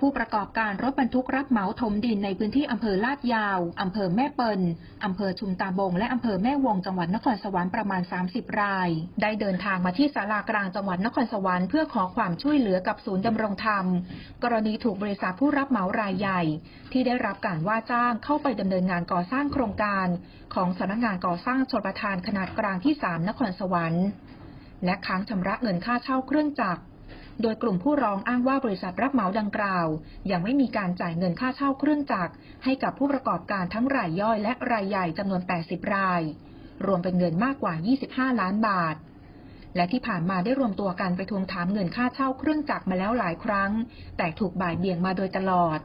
ผู้ประกอบการรถบรรทุกรับเหมาถมดินในพื้นที่อำเภอลาดยาวอำเภอแม่เปิลอำเภอชุมตาบงและอำเภอแม่วงจังหวัดนครสวรรค์ประมาณ30 รายได้เดินทางมาที่ศาลากลางจังหวัดนครสวรรค์เพื่อขอความช่วยเหลือกับศูนย์ดำรงธรรมกรณีถูกบริษัทผู้รับเหมารายใหญ่ที่ได้รับการว่าจ้างเข้าไปดำเนินงานก่อสร้างโครงการของสำนักงานก่อสร้างชลประทานขนาดกลางที่3นครสวรรค์และค้างชำระเงินค่าเช่าเครื่องจักรโดยกลุ่มผู้ร้องอ้างว่าบริษัทรับเหมาดังกล่าวยังไม่มีการจ่ายเงินค่าเช่าเครื่องจักรให้กับผู้ประกอบการทั้งรายย่อยและรายใหญ่จำนวน80 รายรวมเป็นเงินมากกว่า25 ล้านบาทและที่ผ่านมาได้รวมตัวกันไปทวงถามเงินค่าเช่าเครื่องจักรมาแล้วหลายครั้งแต่ถูกบ่ายเบี่ยงมาโดยตลอด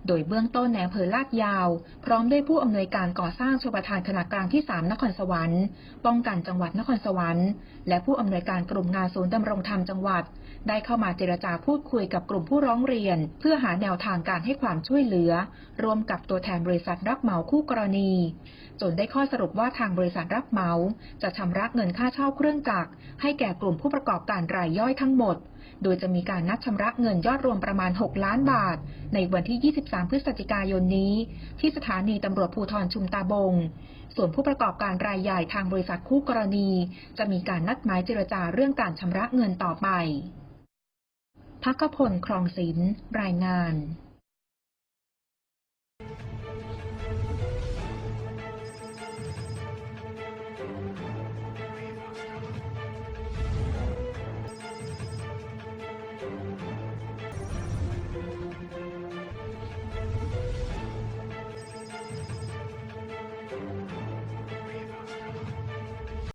โดยเบื้องต้นในอำเภอลาดยาวพร้อมด้วยผู้อำนวยการก่อสร้างชลประทานขนาดกลางที่3นครสวรรค์ป้องกันจังหวัดนครสวรรค์และผู้อำนวยการกลุ่มงานศูนย์ดำรงธรรมจังหวัดได้เข้ามาเจรจาพูดคุยกับกลุ่มผู้ร้องเรียนเพื่อหาแนวทางการให้ความช่วยเหลือร่วมกับตัวแทนบริษัทรับเหมาคู่กรณีจนได้ข้อสรุปว่าทางบริษัทรับเหมาจะชำระเงินค่าเช่าเครื่องจักรให้แก่กลุ่มผู้ประกอบการรายย่อยทั้งหมดโดยจะมีการนัดชำระเงินยอดรวมประมาณ6 ล้านบาทในวันที่23 พฤศจิกายนนี้ที่สถานีตำรวจภูธรชุมตาบงส่วนผู้ประกอบการรายใหญ่ทางบริษัทคู่กรณีจะมีการนัดหมายเจรจาเรื่องการชำระเงินต่อไปภัคพล ครองศิลป์รายงาน